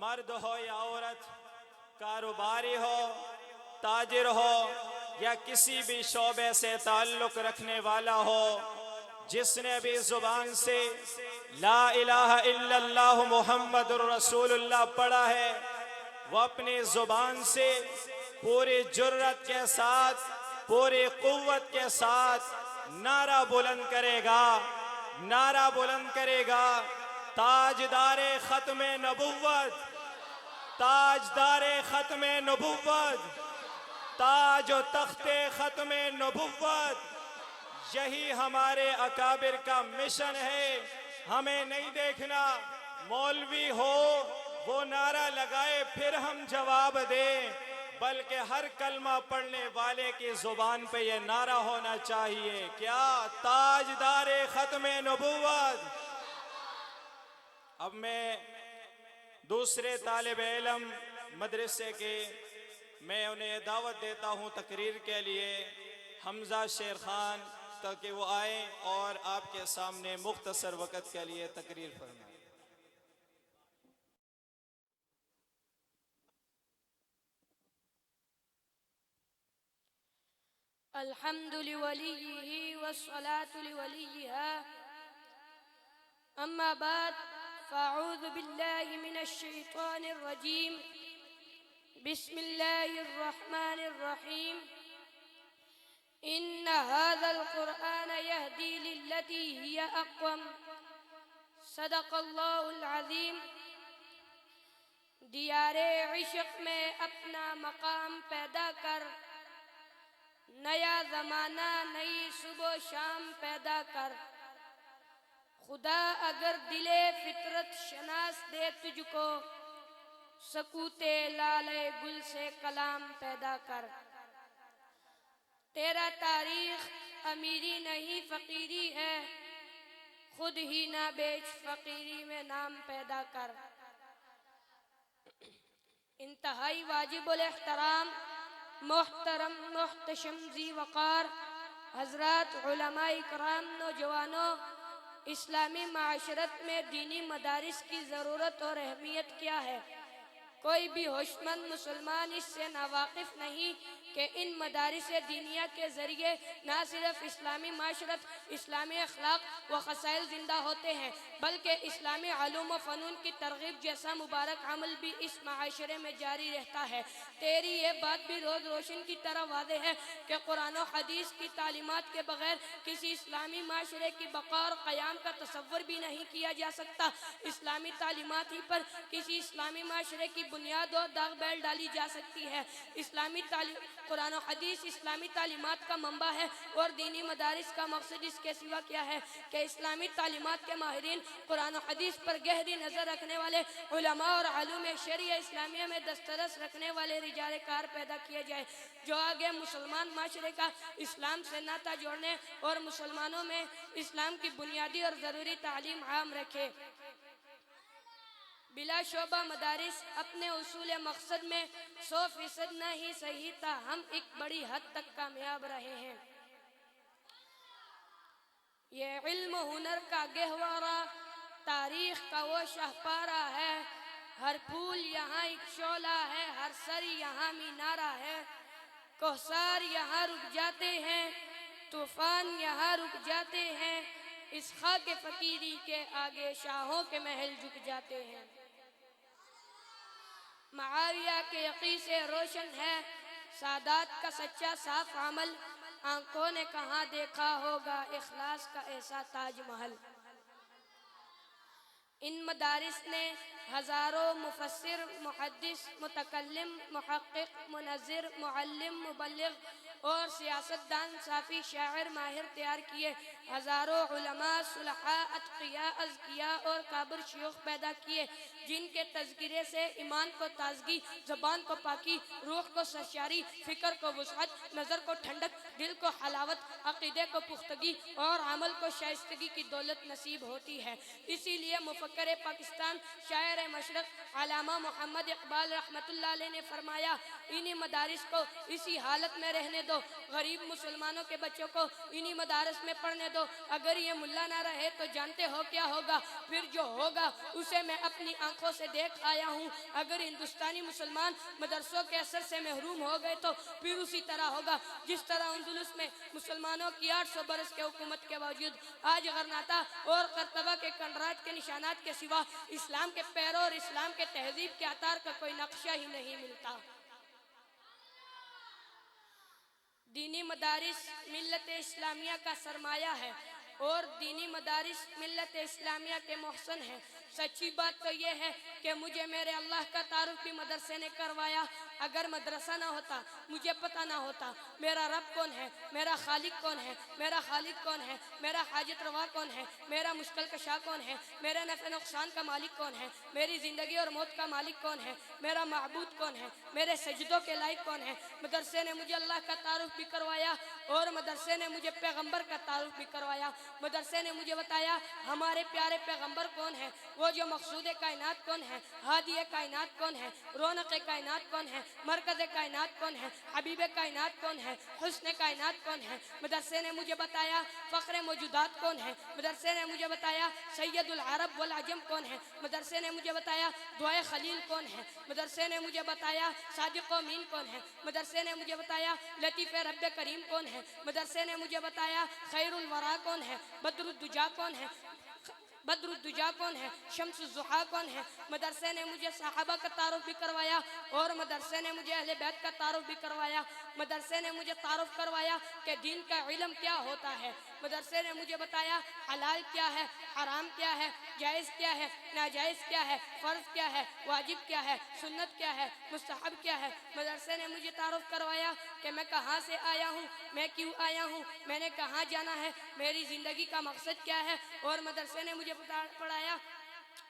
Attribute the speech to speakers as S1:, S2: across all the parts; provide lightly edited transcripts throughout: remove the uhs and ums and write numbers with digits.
S1: مرد ہو یا عورت، کاروباری ہو، تاجر ہو یا کسی بھی شعبے سے تعلق رکھنے والا ہو، جس نے بھی زبان سے لا الہ الا اللہ محمد الرسول اللہ پڑھا ہے، وہ اپنی زبان سے پوری جرت کے ساتھ، پوری قوت کے ساتھ نعرہ بلند کرے گا، نعرہ بلند کرے گا، تاجدار ختم نبوت، تاجدار ختم نبوت، تاج و تخت ختم نبوت۔ یہی ہمارے اکابر کا مشن ہے۔ ہمیں نہیں دیکھنا مولوی ہو وہ نعرہ لگائے پھر ہم جواب دیں، بلکہ ہر کلمہ پڑھنے والے کی زبان پہ یہ نعرہ ہونا چاہیے، کیا؟ تاجدار ختم نبوت۔ اب میں دوسرے طالب علم مدرسے کے، میں انہیں دعوت دیتا ہوں تقریر کے لیے، حمزہ شیر خان، تاکہ وہ آئیں اور آپ کے سامنے مختصر وقت کے لیے تقریر فرمائیں۔
S2: الحمد لوليه والصلاة لوليها، أما بعد فأعوذ بالله من الشيطان الرجيم، بسم الله الرحمن الرحيم، إن هذا القرآن يهدي للتي هي أقوم، صدق الله العظيم۔ دیار عشق میں اپنا مقام پیدا کر، نیا زمانہ نئی صبح و شام پیدا کر، خدا اگر دل فطرت شناس دے تجھ کو، سکوت لال گل سے کلام پیدا کر۔ تیرا تاریخ امیری نہیں فقیری ہے، خود ہی نہ بیچ فقیری میں نام پیدا کر۔ انتہائی واجب الاحترام محترم محتشم ذی وقار حضرات علماء اکرام، نوجوانوں، اسلامی معاشرت میں دینی مدارس کی ضرورت اور اہمیت کیا ہے؟ کوئی بھی ہوشمند مسلمان اس سے ناواقف نہیں کہ ان مدارس دینیہ کے ذریعے نہ صرف اسلامی معاشرت، اسلامی اخلاق و خصائل زندہ ہوتے ہیں، بلکہ اسلامی علوم و فنون کی ترغیب جیسا مبارک عمل بھی اس معاشرے میں جاری رہتا ہے۔ تیری یہ بات بھی روز روشن کی طرح واضح ہے کہ قرآن و حدیث کی تعلیمات کے بغیر کسی اسلامی معاشرے کی بقا اور قیام کا تصور بھی نہیں کیا جا سکتا۔ اسلامی تعلیمات ہی پر کسی اسلامی معاشرے کی بنیاد اور داغ بیل ڈالی جا سکتی ہے۔ قرآن و حدیث اسلامی تعلیمات کا منبع ہے، اور دینی مدارس کا مقصد اس کے سوا کیا ہے کہ اسلامی تعلیمات کے ماہرین، قرآن و حدیث پر گہری نظر رکھنے والے علماء اور علوم شرعیہ اسلامیہ میں دسترس رکھنے والے رجال کار پیدا کیے جائے، جو آگے مسلمان معاشرے کا اسلام سے ناطہ جوڑنے اور مسلمانوں میں اسلام کی بنیادی اور ضروری تعلیم عام رکھے۔ بلا شعبہ مدارس اپنے اصول مقصد میں 100% نہ ہی صحیح تاہم ایک بڑی حد تک کامیاب رہے ہیں۔ یہ علم و ہنر کا گہوارہ، تاریخ کا وہ شاہپارہ ہے، ہر پھول یہاں ایک شعلہ ہے، ہر سر یہاں مینارہ ہے، کوثر یہاں رک جاتے ہیں، طوفان یہاں رک جاتے ہیں، اس خاک فقیری کے آگے شاہوں کے محل جھک جاتے ہیں۔ معاویہ کے یقین سے روشن ہے سادات کا سچا صاف عمل، آنکھوں نے کہاں دیکھا ہوگا اخلاص کا ایسا تاج محل۔ ان مدارس نے ہزاروں مفسر، محدث، متکلم، محقق، منظر، معلم، مبلغ اور سیاستدان، صافی، شاعر، ماہر تیار کیے، ہزاروں علماء، صلحاء، اتقیاء، اذکیاء اور کابر شیوخ پیدا کیے، جن کے تذکرے سے ایمان کو تازگی، زبان کو پاکی، روح کو سرشاری، فکر کو وسعت، نظر کو ٹھنڈک، دل کو حلاوت، عقیدے کو پختگی اور عمل کو شائستگی کی دولت نصیب ہوتی ہے۔ اسی لیے مفکر پاکستان، شاعر شاعر مشرق علامہ محمد اقبال رحمۃ اللہ علیہ نے فرمایا انہی مدارس کو اسی حالت میں رہنے دو، غریب مسلمانوں کے بچوں کو انہی مدارس میں پڑھنے دو، اگر یہ ملا نہ رہے تو جانتے ہو کیا ہوگا، پھر جو ہوگا اسے میں اپنی آنکھوں سے دیکھ آیا ہوں، اگر ہندوستانی مسلمان مدرسوں کے اثر سے محروم ہو گئے تو پھر اسی طرح ہوگا جس طرح اندلس میں مسلمانوں کی 800 برس کے حکومت کے باوجود آج غرناطہ اور قرطبہ کے کنڈرات کے نشانات کے سوا اسلام کے پیروں اور اسلام کے تہذیب کے آثار کا کوئی نقشہ ہی نہیں ملتا۔ دینی مدارس ملت اسلامیہ کا سرمایہ ہے اور دینی مدارس ملت اسلامیہ کے محسن ہیں۔ سچی بات تو یہ ہے کہ مجھے میرے اللہ کا تعارف بھی مدرسے نے کروایا، اگر مدرسہ نہ ہوتا مجھے پتہ نہ ہوتا میرا رب کون ہے، میرا خالق کون ہے، میرا خالق کون ہے، میرا حاجت روا کون ہے، میرا مشکل کشا کون ہے، میرا نفع نقصان کا مالک کون ہے، میری زندگی اور موت کا مالک کون ہے، میرا معبود کون ہے، میرے سجدوں کے لائق کون ہے۔ مدرسے نے مجھے اللہ کا تعارف بھی کروایا اور مدرسے نے مجھے پیغمبر کا تعارف بھی کروایا۔ مدرسے نے مجھے بتایا ہمارے پیارے پیغمبر کون ہیں، وہ جو مقصود کائنات کون ہے، ہادی کائنات کون ہے، رونق کائنات کون ہے، مرکز کائنات کون ہے، حبیب کائنات کون ہے، حسن کائنات کون ہے۔ مدرسے نے مجھے بتایا فخر موجودات کون ہے۔ مدرسے نے مجھے بتایا سید العرب والعجم کون ہے۔ مدرسے نے مجھے بتایا دعائے خلیل کون ہے۔ مدرسے نے مجھے بتایا صادق و امین کون ہے۔ مدرسے نے مجھے بتایا لطیف رب کریم کون ہے۔ مدرسے نے مجھے بتایا خیر الورا کون ہے، بدر الدجا کون ہے، بدر الدجا کون ہے، شمس الضحیٰ کون ہے۔ مدرسے نے مجھے صحابہ کا تعارف بھی کروایا اور مدرسے نے مجھے اہل بیت کا تعارف بھی کروایا۔ مدرسے نے مجھے تعارف کروایا کہ دین کا علم کیا ہوتا ہے۔ مدرسے نے مجھے بتایا حلال کیا ہے، حرام کیا ہے، جائز کیا ہے، ناجائز کیا ہے، فرض کیا ہے، واجب کیا ہے، سنت کیا ہے، مستحب کیا ہے۔ مدرسے نے مجھے تعارف کروایا کہ میں کہاں سے آیا ہوں، میں کیوں آیا ہوں، میں نے کہاں جانا ہے، میری زندگی کا مقصد کیا ہے۔ اور مدرسے نے مجھے پڑھایا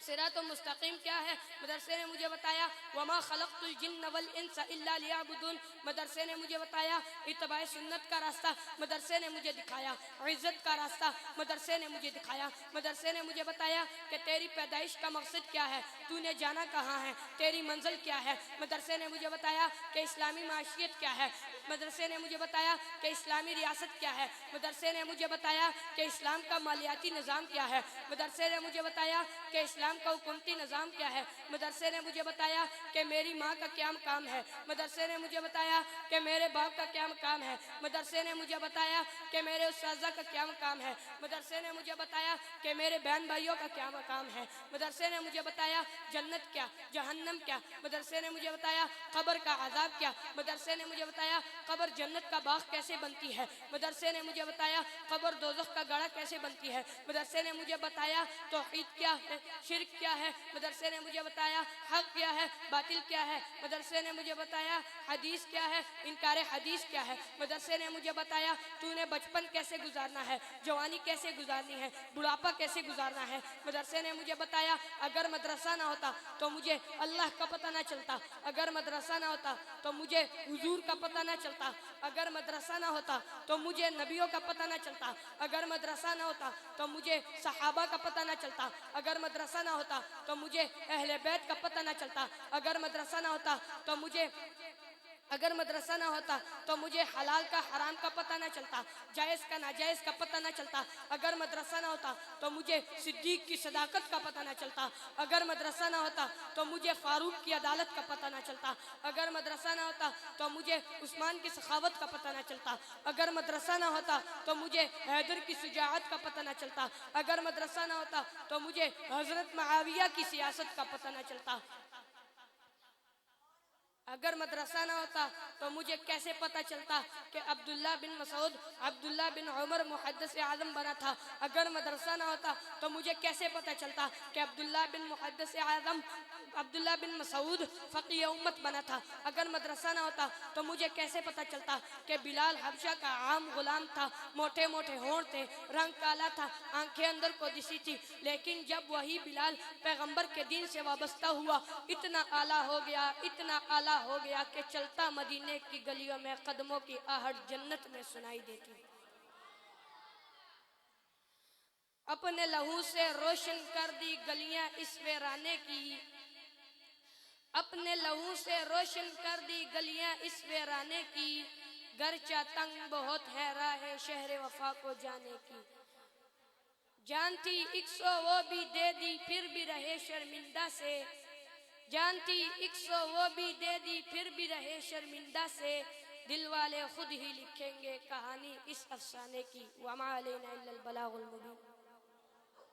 S2: صراط مستقیم کیا ہے۔ مدرسے نے مجھے بتایا وما خلقت الجن والانس الا لیعبدون۔ مدرسے نے مجھے بتایا اتباع سنت کا راستہ مدرسے نے مجھے دکھایا، عزت کا راستہ مدرسے نے مجھے دکھایا۔ مدرسے نے مجھے بتایا کہ تیری پیدائش کا مقصد کیا ہے، تو نے جانا کہاں ہے، تیری منزل کیا ہے۔ مدرسے نے مجھے بتایا کہ اسلامی معاشیت کیا ہے۔ مدرسے نے مجھے بتایا کہ اسلامی ریاست کیا ہے۔ مدرسے نے مجھے بتایا کہ اسلام کا مالیاتی نظام کیا ہے۔ مدرسے نے مجھے بتایا کہ اسلام کا حکومتی نظام کیا ہے۔ مدرسے نے مجھے بتایا کہ میری ماں کا کیا مقام ہے۔ مدرسے نے مجھے بتایا کہ میرے باپ کا کیا مقام ہے۔ مدرسے نے مجھے بتایا کہ میرے اساتذہ کا کیا مقام ہے۔ مدرسے نے مجھے بتایا کہ میرے بہن بھائیوں کا کیا مقام ہے۔ مدرسے نے مجھے بتایا جنت کیا، جہنم کیا۔ مدرسے نے مجھے بتایا قبر کا عذاب کیا۔ مدرسے نے مجھے بتایا قبر جنت کا باغ کیسے بنتی ہے۔ مدرسے نے مجھے بتایا قبر دوزخ کا گڑھا کیسے بنتی ہے۔ مدرسے نے مجھے بتایا توحید کیا ہے، شرک کیا ہے۔ مدرسے نے مجھے بتایا حق کیا ہے، باطل کیا ہے۔ مدرسے نے مجھے بتایا حدیث کیا ہے، انکار حدیث کیا ہے۔ مدرسے نے مجھے بتایا تو نے بچپن کیسے گزارنا ہے، جوانی کیسے گزارنی ہے، بڑھاپا کیسے گزارنا ہے۔ مدرسے نے مجھے بتایا اگر مدرسہ نہ ہوتا تو مجھے اللہ کا پتہ نہ چلتا، اگر مدرسہ نہ ہوتا تو مجھے حضور کا پتہ نہ چلتا، اگر مدرسہ نہ ہوتا تو مجھے نبیوں کا پتہ نہ چلتا، اگر مدرسہ نہ ہوتا تو مجھے صحابہ کا پتہ نہ چلتا، اگر مدرسہ نہ ہوتا تو مجھے اہل بیت کا پتہ نہ چلتا، اگر مدرسہ نہ ہوتا تو مجھے حلال کا حرام کا پتہ نہ چلتا، جائز کا ناجائز کا پتہ نہ چلتا، اگر مدرسہ نہ ہوتا تو مجھے صدیق کی صداقت کا پتہ نہ چلتا، اگر مدرسہ نہ ہوتا تو مجھے فاروق کی عدالت کا پتہ نہ چلتا، اگر مدرسہ نہ ہوتا تو مجھے عثمان کی سخاوت کا پتہ نہ چلتا، اگر مدرسہ نہ ہوتا تو مجھے حیدر کی شجاعت کا پتہ نہ چلتا، اگر مدرسہ نہ ہوتا تو مجھے حضرت معاویہ کی سیاست کا پتہ نہ چلتا، اگر مدرسہ نہ ہوتا تو مجھے کیسے پتہ چلتا کہ عبداللہ بن مسعود عبداللہ بن عمر محدث اعظم بنا تھا، اگر مدرسہ نہ ہوتا تو مجھے کیسے پتہ چلتا کہ عبداللہ بن مسعود فقیہ امت بنا تھا، اگر مدرسہ نہ ہوتا تو مجھے کیسے پتہ چلتا کہ بلال حبشہ کا عام غلام تھا، موٹے موٹے ہونٹ تھے، رنگ کالا تھا، آنکھیں اندر کو دسی تھی، لیکن جب وہی بلال پیغمبر کے دین سے وابستہ ہوا اتنا اعلیٰ ہو گیا، اتنا اعلیٰ ہو گیا کہ چلتا مدینے کی گلیوں میں قدموں کی آہٹ جنت میں سنائی دیتی۔ اپنے لہو سے روشن کر دی گلیاں اس ویرانے کی، اپنے لہو سے روشن کر دی گلیاں اس ویرانے کی، گرچہ تنگ بہت ہے راہ شہر وفا کو جانے کی، جان تھی 100 وہ بھی دے دی پھر بھی رہے شرمندہ سے، جان تھی 100 وہ بھی دے دی پھر بھی رہے شرمندہ سے، دل والے خود ہی لکھیں گے کہانی اس افسانے کی، وما علینا الا البلاغ المبین۔